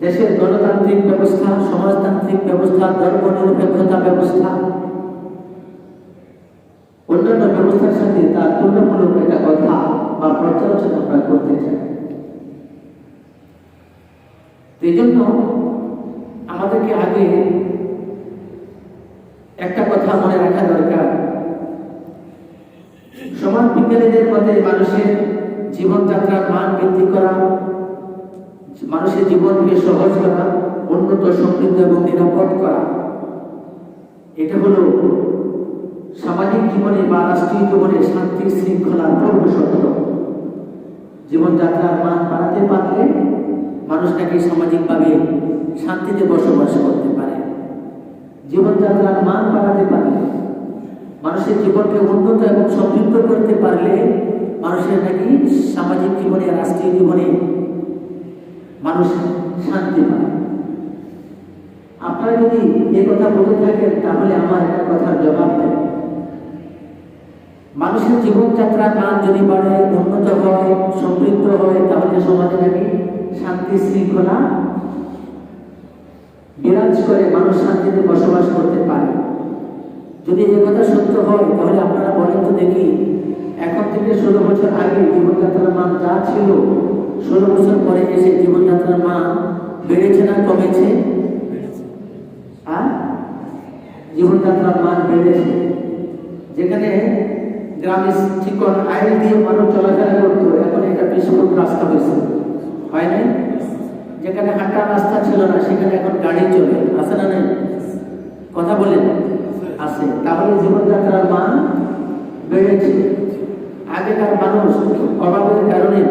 দেশের গণতান্ত্রিক ব্যবস্থা, সমাজতান্ত্রিক ব্যবস্থা, ধর্মনিরপেক্ষতা ব্যবস্থা, অন্যান্য ব্যবস্থার সাথে তার তুলনামূলক একটা কথা বা পর্যালোচনা আমরা করতে চাই। এই জন্য আমাদেরকে আগে একটা কথা মনে রাখা দরকার, সমাজ বিজ্ঞানীদের মতে মানুষের জীবনযাত্রার মান বৃদ্ধি করা, মানুষের জীবনকে সহজ করা, উন্নত, সমৃদ্ধ এবং নিরাপদ করা, এটা হলো সামাজিক জীবনে বা রাষ্ট্রীয় জীবনে শান্তি শৃঙ্খলার পূর্ব শর্ত। জীবনযাত্রার মান বাড়াতে পারলে মানুষ নাকি সামাজিকভাবে শান্তিতে বসবাস করতে পারে। জীবনযাত্রার মান বাড়াতে পারলে, মানুষের জীবনকে উন্নত এবং সমৃদ্ধ করতে পারলে মানুষের নাকি সামাজিক জীবনে, রাষ্ট্রীয় জীবনে মানুষ শান্তি পায়। আপনারা যদি এ কথা বলে থাকেন তাহলে আমার একটা কথার জবাব দেন। মানুষের জীবনযাত্রার মান যদি বাড়ে, উন্নত হয়, সমৃদ্ধ হয়, তাহলে সমাজে নাকি শান্তি শৃঙ্খলা বিরাজ করে, মানুষ শান্তিতে বসবাস করতে পারে। যদি এ কথা সত্য হয় তাহলে আপনারা বলেন তো দেখি, এখন থেকে 16 বছর আগে জীবনযাত্রার মান যা ছিল, 16 বছর পরে এসে জীবনযাত্রার মান বেড়েছে না কমেছে? জীবনযাত্রার মান বেড়েছে। যেখানে গ্রামে চিকন আইল দিয়ে মানুষ চলাফেরা করতো, এখন এটা বিশুদ্ধ রাস্তা হয়েছে, হয় না? যেখানে হাঁটা রাস্তা ছিল না সেখানে এখন গাড়ি চলে, আছে না নেই? কথা বলেন, আছে। তাহলে জীবনযাত্রার মান বেড়েছে। আগেকার মানুষ অভাবের কারণে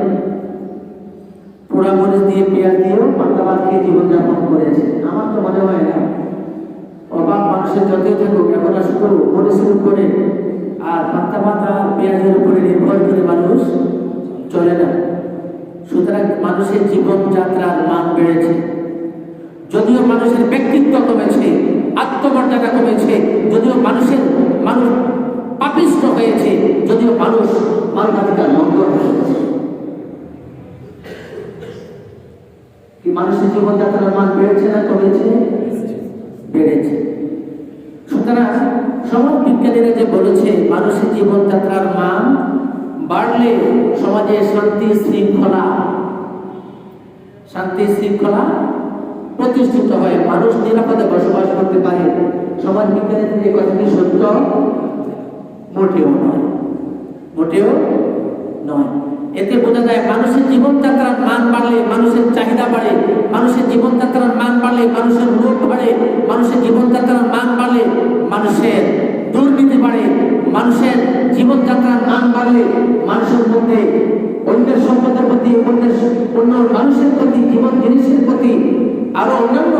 পোড়া মরিচ দিয়ে, পেঁয়াজ দিয়েও পান্তা ভাত খেয়ে জীবনযাপন করেছে। আমার তো মনে হয় না, অভাব মানুষের যতই থাকুক, এখন শুধু মরিচের উপরে আর পান্তা ভাত আর পেঁয়াজের উপরে নির্ভর করে মানুষ চলে না। সুতরাং মানুষের জীবনযাত্রার মান বেড়েছে। যদিও মানুষের ব্যক্তিত্ব কমেছে, আত্মমর্যাদা কমেছে, যদিও মানুষ পাপিষ্ঠ হয়েছে, যদিও মানুষ মানবাধিকার লঙ্ঘন হয়েছে, কি মানুষের জীবনযাত্রার মান বেড়েছে না কমেছে? বেড়েছে। সুতরাং সমাজ বিজ্ঞানীরা যে বলেছে মানুষের জীবনযাত্রার মান বাড়লে সমাজে শান্তি শৃঙ্খলা প্রতিষ্ঠিত হয়, মানুষ নিরাপদে বসবাস করতে পারে। সমাজ বিজ্ঞানীদের এই কথাটি সত্য? মোটেও নয়। এতে বোঝা যায় মানুষের জীবনযাত্রার মান বাড়লে মানুষের চাহিদা বাড়ে, মানুষের জীবনযাত্রার মান বাড়লে মানুষের লোভ বাড়ে, মানুষের জীবনযাত্রার মান বাড়লে মানুষের দুর্নীতি বাড়ে, মানুষের জীবনযাত্রার মান বাড়লে মানুষের মধ্যে অন্যের সম্পদের প্রতি, অন্য মানুষের প্রতি, জীবন জিনিসের প্রতি, আরো অন্যান্য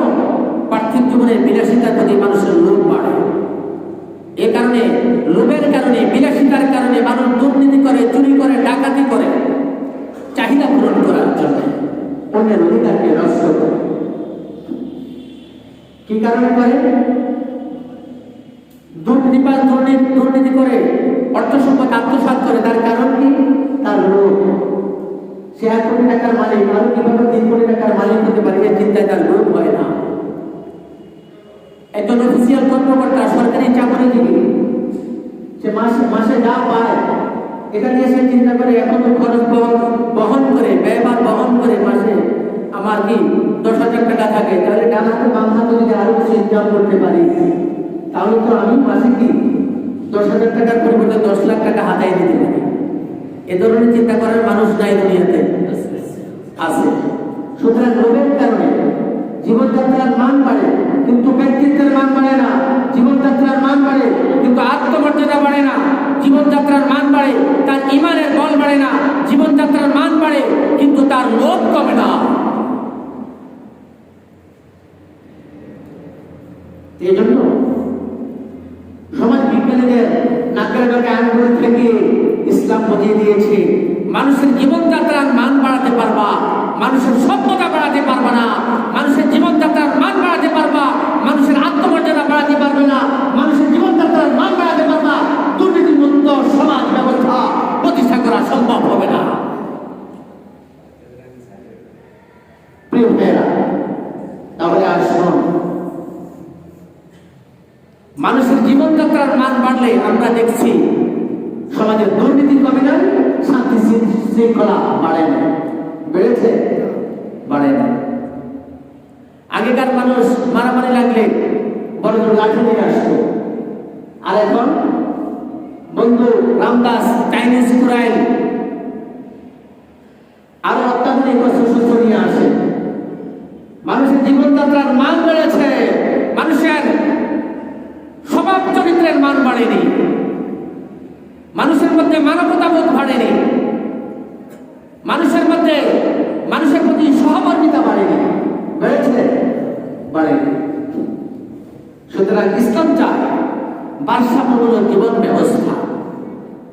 পার্থিব জীবনের বিলাসিতার প্রতি মানুষের লোভ বাড়ে। এ কারণে, লোভের কারণে, বিলাসিতার কারণে মানুষ দুর্নীতি করে, চুরি করে, ডাকাতি করে, চাহিদা পূরণ করার জন্য অন্যের অধিকারকে নষ্ট করে। কি কারণে করে? দুর্নীতি করে, অর্থ সম্পদ আত্মসাৎ করে। তার কারণ কি? তার লোভ। সে 1 কোটি টাকার মালিক, আর কিভাবে 3 কোটি টাকার মালিক হতে পারে, এই চিন্তায় তার লোভ হয় না। একজন অফিসিয়াল কর্মকর্তা, সরকারি চাকরিজীবী, সে মাসে যা পায় এটা নিয়ে সে চিন্তা করে, এখন তো খরচ বহন করে, ব্যয়ভার বহন করে, মাসে আমার কি 10,000 টাকা থাকে, তাহলে ডান হাতে বাম হাতে যদি আরো কিছু ইনকাম করতে পারি, তাহলে তো আমি মাসে কি 10,000 টাকার পরিবর্তে 10 লাখ টাকা হাতায় দিতে পারি। এ ধরনের চিন্তা করার মানুষ নাই দুনিয়াতে? আছে। সুতরাং লোভের কারণে জীবনযাত্রার মান বাড়ে, কিন্তু ব্যক্তিত্বের মান বাড়ে না। জীবনযাত্রার মান বাড়ে কিন্তু আত্মমর্যাদা বাড়ে না। জীবনযাত্রার মান বাড়ে, তার ঈমানের বল বাড়ে না। জীবনযাত্রার মান বাড়ে কিন্তু তার লোভ কমে না। এই জন্য সমাজ বিজ্ঞানীদের নাকের ডগে আঙ্গুল থেকে ইসলাম বুঝিয়ে দিয়েছে, মানুষের জীবনযাত্রার মান বাড়াতে পারবা, মানুষের সভ্যতা বাড়াতে পারবা না। মানুষের জীবনযাত্রার মান বাড়াতে পারবা, মানুষের আত্মমর্যাদা বাড়াতে পারবে না। মানুষের জীবনযাত্রার মান বাড়াতে পারবা, দুর্নীতিমুক্ত সমাজ ব্যবস্থা প্রতিষ্ঠা করা সম্ভব হবে না। প্রিয় ভাইয়েরা, জীবনযাত্রার মান বাড়লে আমরা দেখছি সমাজে দুর্নীতি কমে না, শান্তি শৃঙ্খলা বাড়ে না, বেড়েছে? বাড়ে না। আগেকার মানুষ মারামারি লাগলে বড় বড় লাঠি নিয়ে আসতো, আর এখন বন্ধু রামদাস, চাইনিজ কুরাইল, আরো অত্যাধুনিক অস্ত্রশস্ত্র নিয়ে আসে। মানুষের জীবনযাত্রার মান বেড়েছে, মানুষের স্বভাব চরিত্রের মান বাড়েনি, মানুষের মধ্যে মানবতাবোধ বাড়েনি, মানুষের মধ্যে মানুষের প্রতি সহমর্মিতা বাড়েনি, বেড়েছে? বাড়েনি। সুতরাং ইসলাম চায় ভারসাম্যমূলক জীবন ব্যবস্থা।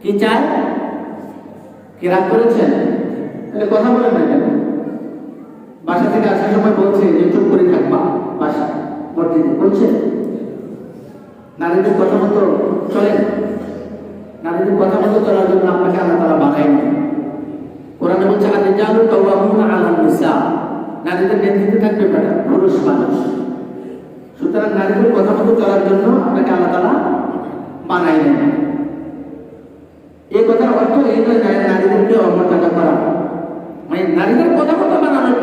কি চায়? কি রাগ করেছেন? কথা বলেন না কেন? বাসা থেকে আসার সময় বলছে যে চুপ করে থাকবা, বাসা মসজিদে বলছে নারীদের কথা মতো চলে। নারীদের কথা মতো চলার জন্য আপনাকে আল্লাহ তাআলা বানায়নি। কোরআনে বলছে আর-রিজালু কাওয়ামুনা আলান নিসা, নারীদের নেতৃত্বে থাকবে পুরুষ মানুষ। সুতরাং নারীদের কথা মতো চলার জন্য আপনাকে আল্লাহ তাআলা বানায়নি। এই কথার অর্থ এই নয় নারীদেরকে অমর্যাদা করা, মানে নারীদের কথা মতো বানানোর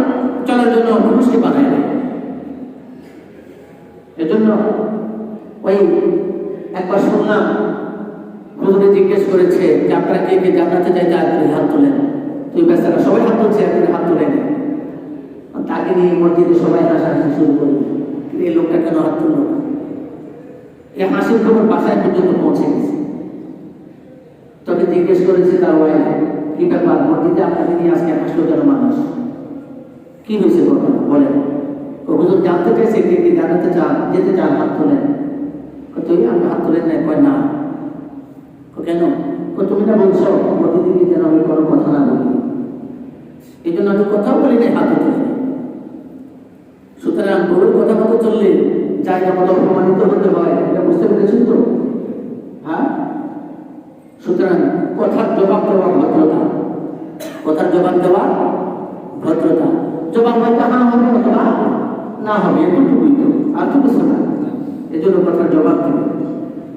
চলার জন্য পুরুষকে বানায়নি। এজন্য ওই একবার শুনলাম হুজুরে জিজ্ঞেস করেছে যে আপনারা কে কে জান্নাতে চাইতে আপনি হাত তোলেন। তুই বেচারা সবাই হাত তুলছে, আপনি হাত তোলেন। তাকে নিয়ে মসজিদে সবাই হাসাহাসি শুরু করবে, এই লোকটা কেন হাত তুলল না? এই হাসির খবর বাসায় পর্যন্ত পৌঁছে গেছে। তবে জিজ্ঞেস করেছে তার ওয়াইফ, কি ব্যাপার মসজিদে আপনাকে নিয়ে আজকে হাসলো কেন মানুষ? কি হয়েছে ঘটনা বলেন? হুজুর জানতে চাইছে কে কে জানাতে চান, যেতে চান, হাত তোলেন। তুই আমি হাত তোলেন না? কয় না। কেন? তুমি না বলছো মসজিদে যেন আমি কোনো কথা না বলি, এই জন্য আমি কথা বলি না, হাত তুলি। সুতরাং গরুর কথা মতো চললে জায়গা মতো অপমানিত হতে হয়, এটা বুঝতে পেরেছেন তো? হ্যাঁ। সুতরাং কথার জবাব দেওয়া ভদ্রতা, কথার জবাব দেওয়া ভদ্রতা। জবাব হয়তো হ্যাঁ হবে অথবা না হবে, এতটুকুই তো, আর তো কিছু না। এই জন্য কথার জবাব দেবে।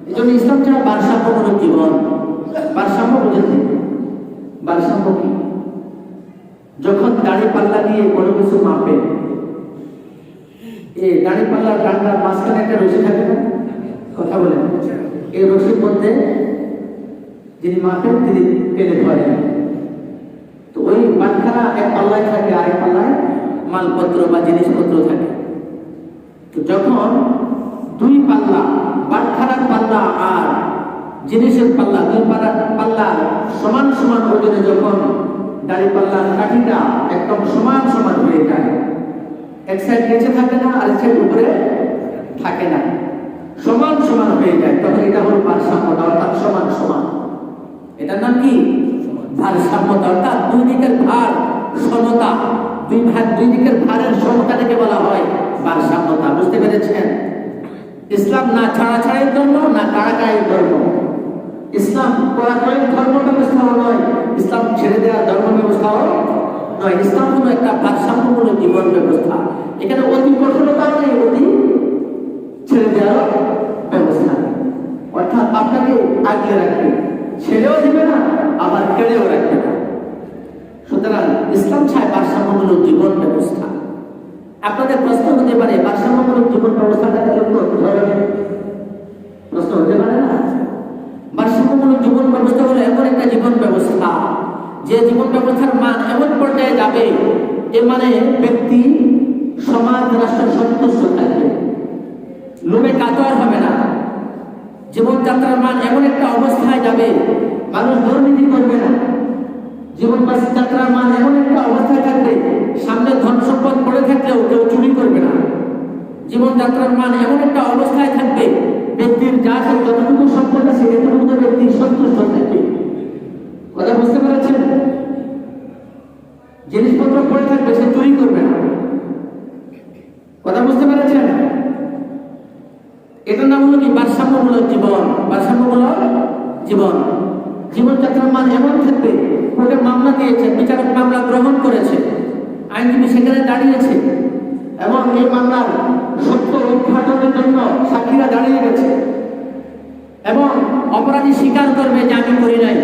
এই জন্য ইসলাম চায় ভারসাম্যমূলক জীবন। ভারসাম্য বুঝেছি? ভারসাম্য কি? যখন দাড়ি পাল্লা দিয়ে কোনো কিছু মাপে, এই দাড়ি পাল্লার ডান্ডার মাঝখানে একটা রশি থাকে না? কথা বলেন। এই রশির মধ্যে যিনি মাপেন তিনি পেলে ধরেন। তো ওই বাটখারা এক পাল্লায় থাকে, আরেক পাল্লায় মালপত্র বা জিনিসপত্র থাকে। তো যখন দুই পাল্লা, বাটখারার পাল্লা আর জিনিসের পাল্লা, দুই পাল্লা সমান সমান ওজনে যখন দাড়ি পাল্লার কাঠিটা একদম সমান সমান হয়ে যায়, এক সাইড নিচে থাকে না, আরেক সাইড উপরে থাকে না, সমান সমান হয়ে যায়, তখন এটা হলো ভারসাম্যতা, অর্থাৎ সমান সমান। এটার নাম কি? ভারসাম্যতা, অর্থাৎ দুই দিকের ভার সমতা। দুই দিকের ভারের সমতাটাকে বলা হয় ভারসাম্যতা। বুঝতে পেরেছেন? ইসলাম না ছাড়াছাড়ির ধর্ম, না কাড়াকাড়ির ধর্ম। ইসলাম কড়াকড়ির ধর্ম ব্যবস্থাও নয়, ইসলাম ছেড়ে দেওয়ার ধর্ম ব্যবস্থাও নয়। ইসলাম হলো একটা ভারসাম্যমূলক জীবন ব্যবস্থা। এখানে অতি কঠোরতাও নেই, অতি ছেড়ে দেওয়ার ব্যবস্থা নেই। অর্থাৎ আপনাকে আগলে রাখবে, ছেড়েও দিবে না, আবার কেড়েও রাখবে না। সুতরাং ইসলাম চায় ভারসাম্যমূলক জীবন ব্যবস্থা। আপনাদের প্রশ্ন হতে পারে ভারসাম্যমূলক জীবন ব্যবস্থাটা ধরনের প্রশ্ন হতে পারে না? ভারসাম্যমূলক জীবন ব্যবস্থা হলো এমন একটা জীবন ব্যবস্থা যে জীবন ব্যবস্থার মান এমন পর্যায়ে যাবে, এ মানে ব্যক্তি, সমাজ, রাষ্ট্র সন্তুষ্ট থাকবে, লোভে কাতর হবে না। জীবনযাত্রার মান এমন একটা অবস্থায় যাবে, মানুষ দুর্নীতি করবে না। জীবনযাত্রার মান এমন একটা অবস্থায় থাকবে, সামনে ধন সম্পদ পড়ে থাকলেও কেউ চুরি করবে না। জীবনযাত্রার মান এমন একটা অবস্থায় থাকবে, ব্যক্তির যা যতটুকু সম্পদ আছে এতটুকু ব্যক্তি সন্তুষ্ট থাকবে। কথা বুঝতে পেরেছেন? জিনিসপত্র পড়ে থাকবে, সে চুরি করবে না। কথা বুঝতে পেরেছেন? এটার নাম হলো কি? ভারসাম্যমূলক জীবন। ভারসাম্যমূলক জীবন। জীবনযাত্রার মান এমন থাকবে, কোর্টে মামলা দিয়েছে, বিচারক মামলা গ্রহণ করেছে, আইনজীবী সেখানে দাঁড়িয়েছে এবং এই মামলার সত্য উদ্ঘাটনের জন্য সাক্ষীরা দাঁড়িয়ে গেছে। এবং অপরাধী স্বীকার করবে যে আমি করি নাই।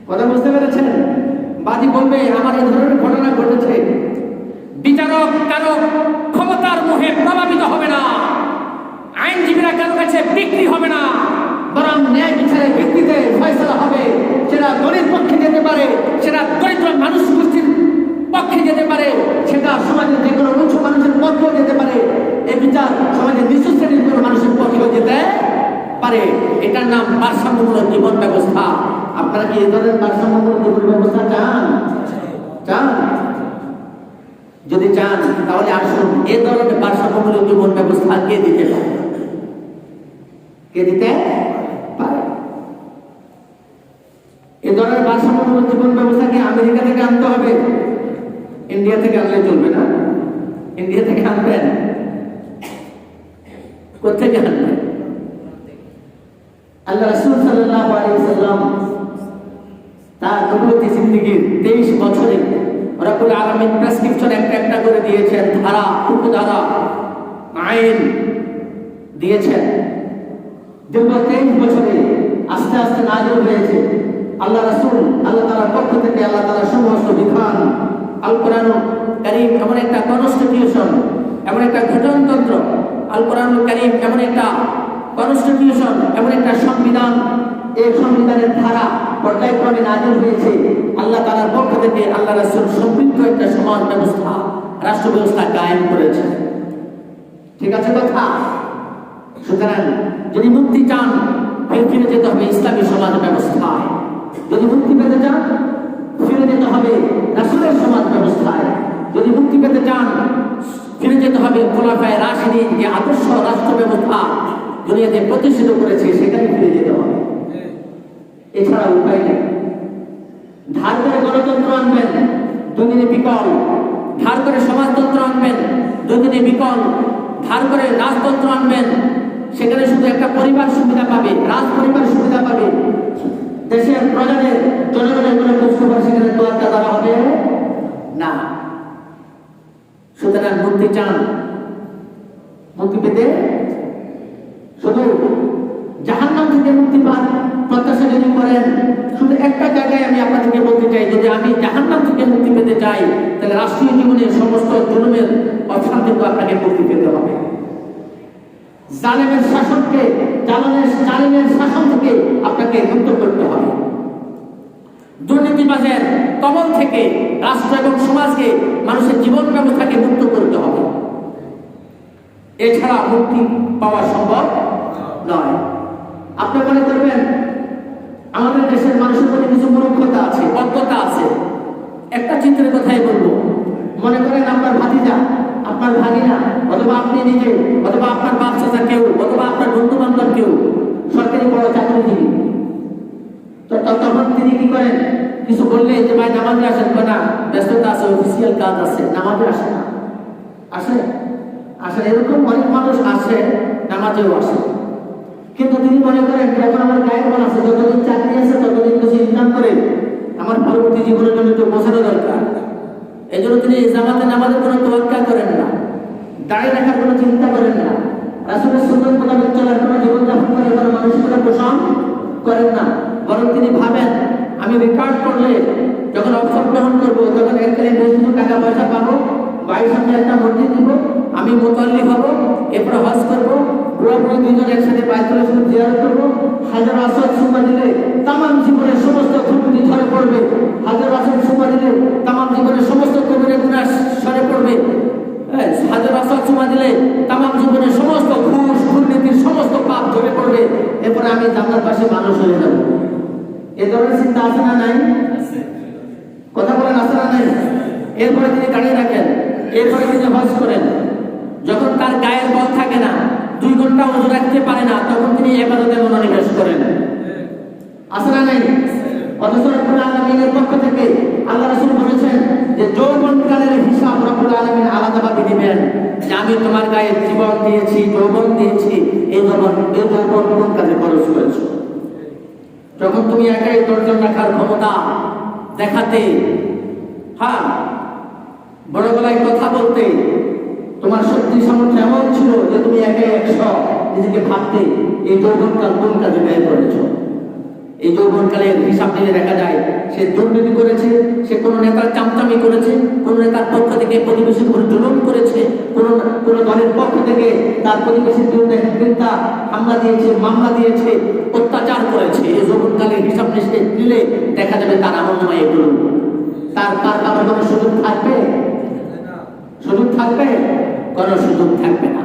কথা বুঝতে পেরেছেন? বাদী বলবে আমার এই ধরনের ঘটনা ঘটেছে। বিচারক কারো ক্ষমতার মোহে প্রভাবিত হবে না, আইনজীবীরা কারো কাছে বিক্রি হবে না, বরং ন্যায় বিচারের ভিত্তিতে ফয়সালা হবে। সেটা দলিত পক্ষে যেতে পারে, সেটা দরিদ্র মানুষ গোষ্ঠীর পক্ষে যেতে পারে, সেটা সমাজের যে কোনো উঁচু মানুষের পক্ষেও যেতে পারে। এই বিচার সমাজের নিচু শ্রেণীর কোনো মানুষের পক্ষেও যেতে পারে। এটার নাম ভারসাম্যমূলক জীবন ব্যবস্থা। আপনারা কি এই ধরনের ভারসাম্যমূলক জীবন ব্যবস্থা চান? চান? যদি চান তাহলে আসুন, এই ধরনের ভারসাম্যমূলক জীবন ব্যবস্থা কে দিতে পারে? কে দিতে পারে? এই ধরনের ভারসাম্যমূলক জীবন ব্যবস্থাকে আমেরিকা থেকে আনতে হবে, ইন্ডিয়া থেকে আনলে চলবে না। ইন্ডিয়া থেকে আনবেন, কোথেকে আনবেন? আল্লাহ রাসূল সাল্লাল্লাহু আলাইহি ওয়াসাল্লাম তার নবুয়তি জিন্দেগীর 23 বছরে রব্বুল আলামিন প্রেসক্রিপশন একটা একটা করে দিয়েছেন, ধারা, উপধারা, আইন দিয়েছেন। দীর্ঘ 23 বছরে আস্তে আস্তে নাযিল হয়েছে আল্লাহ রাসূল আল্লাহ তাআলার পক্ষ থেকে আল্লাহ তাআলার সমস্ত বিধান। আল কোরআনুল কারীম এমন একটা কনস্টিটিউশন, এমন একটা গঠনতন্ত্র। আল কোরআনুল কারীম এমন একটা কনস্টিটিউশন, এমন একটা সংবিধান। এই সংবিধানের ধারা পর্যায়ক্রমে নাযিল হয়েছে আল্লাহ তাআলার পক্ষ থেকে। আল্লাহ রাসূল সমৃদ্ধ একটা সমাজ ব্যবস্থা, রাষ্ট্র ব্যবস্থা কায়েম করেছে। ঠিক আছে কথা? সুতরাং যদি মুক্তি চান ফিরে যেতে হবে ইসলামী সমাজ ব্যবস্থায়। যদি মুক্তি পেতে চান ফিরে যেতে হবে রাসূলের সমাজ ব্যবস্থায়। যদি মুক্তি পেতে চান ফিরে যেতে হবে খোলাফায়ে রাশিদিন যে আদর্শ রাষ্ট্র ব্যবস্থা দুনিয়াতে প্রতিষ্ঠিত করেছে, সেখানে ফিরে যেতে হবে। এছাড়া উপায় নেই। ধার করে গণতন্ত্র আনবেন, দুদিনে বিকল। ধার করে সমাজতন্ত্র আনবেন, দুদিনে বিকল। ধার করে রাজতন্ত্র আনবেন, সেখানে শুধু একটা পরিবার সুবিধা পাবে, রাজ পরিবার সুবিধা পাবে। দেশের প্রজাদের জনগণের কোনো খোঁজখবর সেখানে তোয়াক্কা করা হবে না। সুতরাং মুক্তি চান, মুক্তি পেতে শুধু জাহান্নাম থেকে মুক্তি পান প্রত্যাশা যদি করেন, শুধু একটা জায়গায় আমি আপনাদেরকে বলতে চাই, যদি আমি জাহান্নাম থেকে মুক্তি পেতে চাই তাহলে রাষ্ট্রীয় জীবনের সমস্ত জুলুমের অবসান থেকে আপনাকে মুক্তি পেতে হবে। জালেমের শাসনকে, জালেমের শাসন থেকে আপনাকে মুক্ত করতে হবে। দুর্নীতিবাজের কবল থেকে রাষ্ট্র এবং সমাজকে, মানুষের জীবন ব্যবস্থাকে মুক্ত করতে হবে। এছাড়া মুক্তি পাওয়া সম্ভব নয়। আপনি মনে করবেন আমাদের দেশের মানুষের প্রতি কিছু মূর্খতা আছে, অজ্ঞতা আছে। একটা চিত্রের কথাই বলবো। মনে করেন আপনার ভাতিজা, আপনার ভাগিনা, অথবা আপনি নিজে, অথবা আপনার বাপ চাচা কেউ, অথবা আপনার বন্ধু বান্ধব কেউ সরকারি বড় চাকরিজীবী। তো তখন তিনি কি করেন? কিছু বললে যে ভাই নামাজে আসেন, না ব্যস্ততা আছে, অফিসিয়াল কাজ আছে, নামাজে আসে না। আসে আসে এরকম অনেক মানুষ আসে, নামাজেও আসে। কিন্তু তিনি মনে করেন যখন আমার গায়ের বল আছে, যতদিন চাকরি আছে ততদিন কিছু ইনকাম করে আমার পরবর্তী জীবনের জন্য একটু বোঝানো দরকার। এই জন্য তিনি জামাতে নামাজের কোনো তোয়াক্কা করেন না, দাঁড়িয়ে রাখার কোনো চিন্তা করেন না, রাসূলের সুন্নাত মোতাবেক চলার কোনো জীবনযাপন করে কোনো মানসিকতা পোষণ করেন না। বরং তিনি ভাবেন আমি রেকর্ড করলে যখন অবসর গ্রহণ করবো তখন এককালে বেশ কিছু টাকা পয়সা পাবো, বাড়ির সামনে একটা মসজিদ দিব, আমি মুতাল্লি হব, এরপরে হজ করবো, পুরোপুরি দুজন একসাথে বাইতুল শরীফ জিয়ারত করবো। হাজার আসওয়াদ সুমা দিলে তামাম জীবনের সমস্ত ত্রুটি ঝরে পড়বে। হাজার আসওয়াদ সুমা দিলে তামাম জীবনের সমস্ত কবিরা গুনাহ সরে পড়বে। হাজার আসওয়াদ সুমা দিলে তামাম জীবনের সমস্ত ঘুষ দুর্নীতির সমস্ত পাপ ঝরে পড়বে। এরপরে আমি জান্নাতের পাশে মানুষ হয়ে যাব। এ ধরনের চিন্তা আছে না নাই? কথা বলেন, আছে না নাই? এরপরে তিনি দাঁড়িয়ে রাখেন, এরপরে তিনি হজ করেন। যখন তার গায়ের বল থাকে না, 2 ঘন্টা ওযু রাখতে পারে না, তখন তিনি ইবাদতে মনোনিবেশ করেন। আছে না নাই? অথচ রব্বুল আলামিনের পক্ষ থেকে আল্লাহ রাসূল বলেছেন যে যৌবনকালের হিসাব রব্বুল আলামিন আলাদাভাবে দিবেন, যে আমি তোমার গায়ে জীবন দিয়েছি, যৌবন দিয়েছি, এই যৌবন কোন কাজে খরচ করেছো। যখন তুমি একাই দর্জন রাখার ক্ষমতা দেখাতে, হ্যাঁ বড় গলায় কথা বলতে, তোমার শক্তি সামর্থ্য এমন ছিল যে তুমি একাই 100 নিজেকে ভাবতে, এই যৌবনকাল কোন কাজে ব্যয় করেছ। এই যৌবনকালের হিসাব নিয়ে দেখা যায় সে দুর্নীতি করেছে, সে কোনো নেতার চামচামি করেছে, কোন নেতার পক্ষ থেকে প্রতিবেশীর উপর জুলুম করেছে, কোন দলের পক্ষ থেকে তার প্রতিবেশীর বিরুদ্ধে হত্যা হামলা দিয়েছে, মামলা দিয়েছে, অত্যাচার করেছে। এই যৌবনকালের হিসাব নিলে দেখা যাবে তার আমলনামায় এগুলো। তার কারোর কোনো সুযোগ থাকবে? সুযোগ থাকবে? কোনো সুযোগ থাকবে না।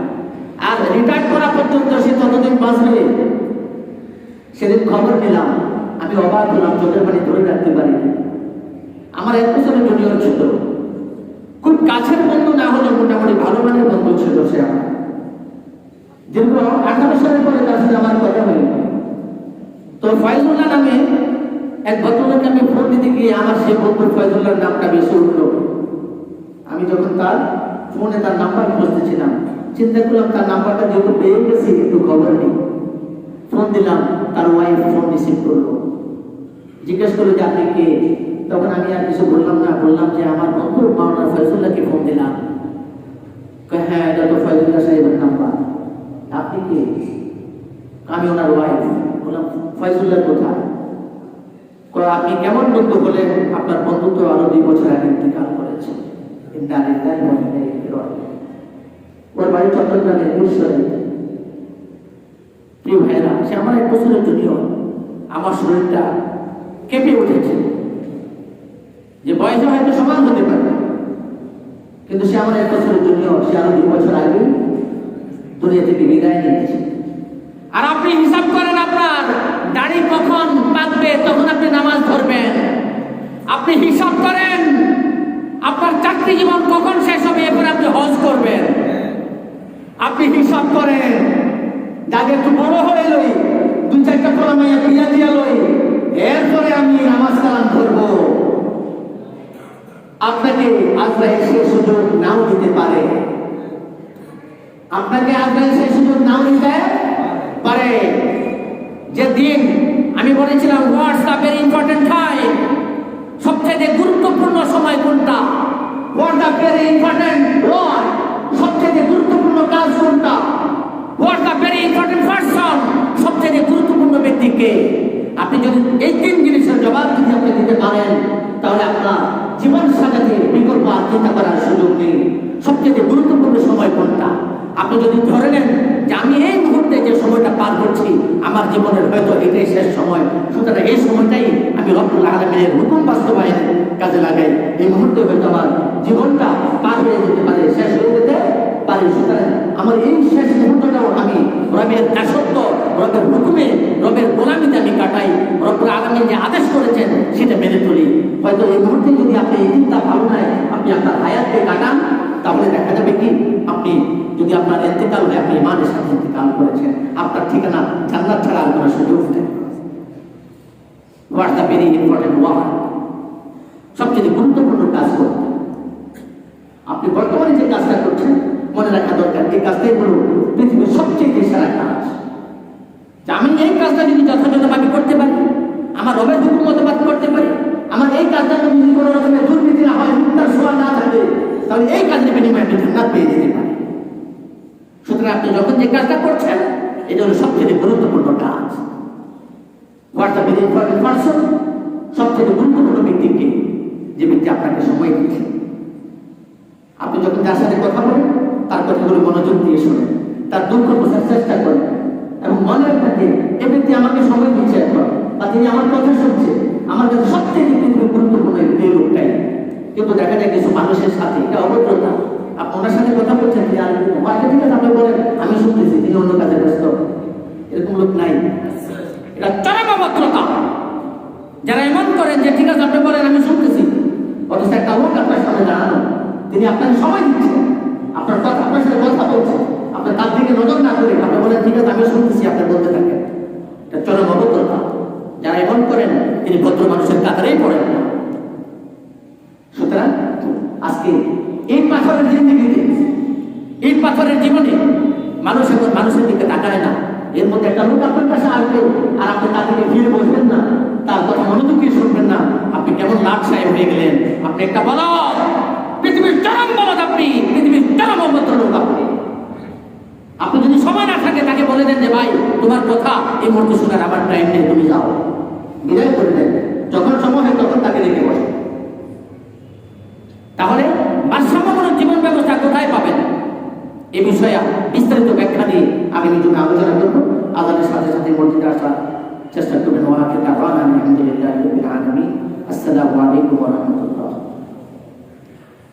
আর রিটায়ার করা পর্যন্ত সে ততদিন বাঁচবে। সেদিন খবর নিলাম, আমি অবাক হলাম, চোখের পানি ধরে রাখতে পারিনি। আমার 1 বছরের জুনিয়র ছিল, খুব কাছের বন্ধু না হলে মোটামুটি ভালো মানের বন্ধু ছিল সে আমার। দীর্ঘ 18 সালের পরে তার সাথে আমার কথা হয়নি। তো ফয়জুল্লাহ নামে এক ভদ্রলোককে আমি ফোন দিতে গিয়ে আমার সে বন্ধু ফয়জুল্লাহর নামটা বেশি উঠল। আমি যখন তার ফোনে তার নাম্বার খুঁজতেছিলাম, চিন্তা করলাম তার নাম্বারটা যেহেতু পেয়ে গেছি, একটু খবর নেই। ফোন দিলাম, তার ওয়াইফ ফোন রিসিভ করলো, জিজ্ঞেস করলো যে আপনি কে। তখন আমি আর কিছু বললাম না, বললাম যে আমার বন্ধু মাওলানা ফয়জুল্লাহকে ফোন দিলাম। হ্যাঁ, এটা তো ফয়জুল্লাহ সাহেবের নাম্বার, আপনি কে? আমি ওনার ওয়াইফ। বললাম ফয়জুল্লাহ কোথায়? আপনি কেমন বন্ধু হলেন? আপনার বন্ধু তো আরো 2 বছর আগে ইন্তেকাল করেছে। ওর বাড়ি চট্টগ্রামের মিরসরাই। প্রিয় ভাইরা, সে আমার 1 বছরের জুনিয়র। আমার শরীরটা কেঁপে উঠেছে যে বয়সে হয়তো সমান হতে পারে, কিন্তু সে আমার 1 বছরের জুনিয়র। সে আরো 2 বছর আগে দুনিয়া থেকে বিদায় নিয়েছে। আর আপনি হিসাব করেন আপনার দাড়ি কখন পাকবে, তখন আপনি নামাজ ধরবেন। আপনি হিসাব করেন আপনার চাকরি জীবন কখন শেষ হবে, এরপরে আপনি হজ করবেন। আপনি হিসাব করেন যাকে একটু বড় হয়ে লই, 2-4টা পোলা মাইয়া বিয়া দিয়া লই, এরপরে আমি নামাজ কালাম ধরবো। আপনাকে আজরাইল সে সুযোগ নাও দিতে পারে, আপনাকে আজরাইল সে সুযোগ নাও দিতে পারে। যে দিন আমি বলেছিলাম what's the very important time, সবচেয়ে গুরুত্বপূর্ণ সময় কোনটা? What the very important work, সবচেয়ে গুরুত্বপূর্ণ কাজ কোনটা? What the very important person, সবচেয়ে গুরুত্বপূর্ণ ব্যক্তিকে। আপনি যদি এই 3 জিনিসের জবাব যদি আপনি দিতে পারেন, তাহলে আপনার জীবন সাজাতে বিকল্প আর চিন্তা করার সুযোগ নেই। সবচেয়ে গুরুত্বপূর্ণ সময় কোনটা? আপনি যদি ধরে নেন যে আমি এই মুহূর্তে যে সময়টা পার করছি আমার জীবনের হয়তো এটাই শেষ সময়, সুতরাং এই সময়টাই আমি রব্বুল আলামিনের হুকুম বাস্তবায়নের কাজে লাগাই, এই মুহূর্তে হয়তো আমার জীবনটা পার হয়ে যেতে পারে, শেষ হয়ে যেতে পারে। সুতরাং আমার এই শেষ মুহূর্তটাও আমি রবের দাসত্ব, রবের হুকুমে, রবের গোলামিতে আমি কাটাই। রব্বুল আলামিন যে আদেশ করেছেন সেটা মেনে চলি। হয়তো এই মুহূর্তে যদি আপনি এই চিন্তা ভাবনায় আপনি আপনার হায়াতকে কাটান, তাহলে দেখা যাবে কি আপনি যদি আপনার ইন্তেকাল হয়, আপনি ইমানের সাথে ইন্তেকাল করেছেন, আপনার ঠিকানা জান্নাত ছাড়া আর কোনো সুযোগ নেই। What's the very important work, সবচেয়ে গুরুত্বপূর্ণ কাজ করতে। আপনি বর্তমানে যে কাজটা করছেন মনে রাখা দরকার, এই কাজটাই হলো পৃথিবীর সবচেয়ে সেরা কাজ। আমি এই কাজটা যদি যথাযথভাবে করতে পারি, আমার রবের হুকুম মতবাদ করতে পারি, আমার এই কাজটা যদি কোনো রকমের দুর্নীতি না হয়, মিথ্যার ছোঁয়া না থাকে, তাহলে এই কাজের বিনিময়ে আপনি জান্নাত পেয়ে যেতে পারেন। সুতরাং আপনি যখন যে কাজটা করছেন এটা হলো সবচেয়ে গুরুত্বপূর্ণ কাজ। What's the very important person, সবচেয়ে গুরুত্বপূর্ণ ব্যক্তিকে, যে ব্যক্তি আপনাকে সময় দিচ্ছে। আপনি যখন যার সাথে কথা বলেন তার কথাগুলো মনোযোগ দিয়ে শোনেন, তার দুঃখ বোঝার চেষ্টা করেন এবং মনে রাখেন এ ব্যক্তি আমাকে সময় দিচ্ছে এখন, বা তিনি আমার কথা শুনছে, আমার কাছে সবচেয়ে গুরুত্বপূর্ণ এই লোকটাই। কিন্তু দেখা যায় কিছু মানুষের সাথে এটা অভদ্রতা। আপনি ওনার সাথে কথা বলছেন, ঠিক আছে আপনি বলেন আমি শুনতেছি, তিনি অন্য কাজে ব্যস্ত। এরকম লোক নাই, এটা চরম অভদ্রতা। যারা এমন করেন যে ঠিক আছে আপনি বলেন আমি শুনতেছি, অথচ একটা লোক আপনার সামনে দাঁড়ানো, তিনি আপনাকে সময় দিচ্ছেন, আপনার কথা আপনার সাথে কথা বলছেন, আপনার তার দিকে নজর না করে আপনি বলেন ঠিক আছে আমি শুনতেছি, আপনি বলতে থাকেন। এটা চরম অভদ্রতা। যারা এমন করেন তিনি ভদ্র মানুষের কাতারেই পড়েন না। সুতরাং আজকে এই পাথরের জিন্দেগিতে, এই পাথরের জীবনে মানুষ এখন মানুষের দিকে তাকায় না। এর মধ্যে একটা লোক আপনার কাছে আসবে আর আপনি তাদেরকে ফিরে বসবেন না, তার কথা মনোযোগ দিয়ে শুনবেন না, আপনি কেমন লাট সাহেব হয়ে গেলেন। আপনি একটা বলদ, পৃথিবীর চরম বলদ, আপনি পৃথিবীর চরম অভদ্র লোক। আপনি যদি সময় না থাকে তাকে বলে দেন যে ভাই তোমার কথা এই মুহূর্তে শোনার আমার টাইম নেই, তুমি যাও, বিদায় করে দেন। যখন সময় হয় তখন তাকে রেখে বসে। তাহলে ভারসাম্যমূলক জীবন ব্যবস্থা কোথায় পাবেন এ বিষয়ে বিস্তারিত ব্যাখ্যা দিয়ে আগামী জন্য আলোচনা করব। আল্লাহর সাথে সাথে মসজিদে আসার চেষ্টা করবেন। ওয়া আখিরু দাওয়ানা আলহামদুলিল্লাহি রাব্বিল আলামিন। আসসালামু আলাইকুম ওয়া রাহমাতুল্লাহ।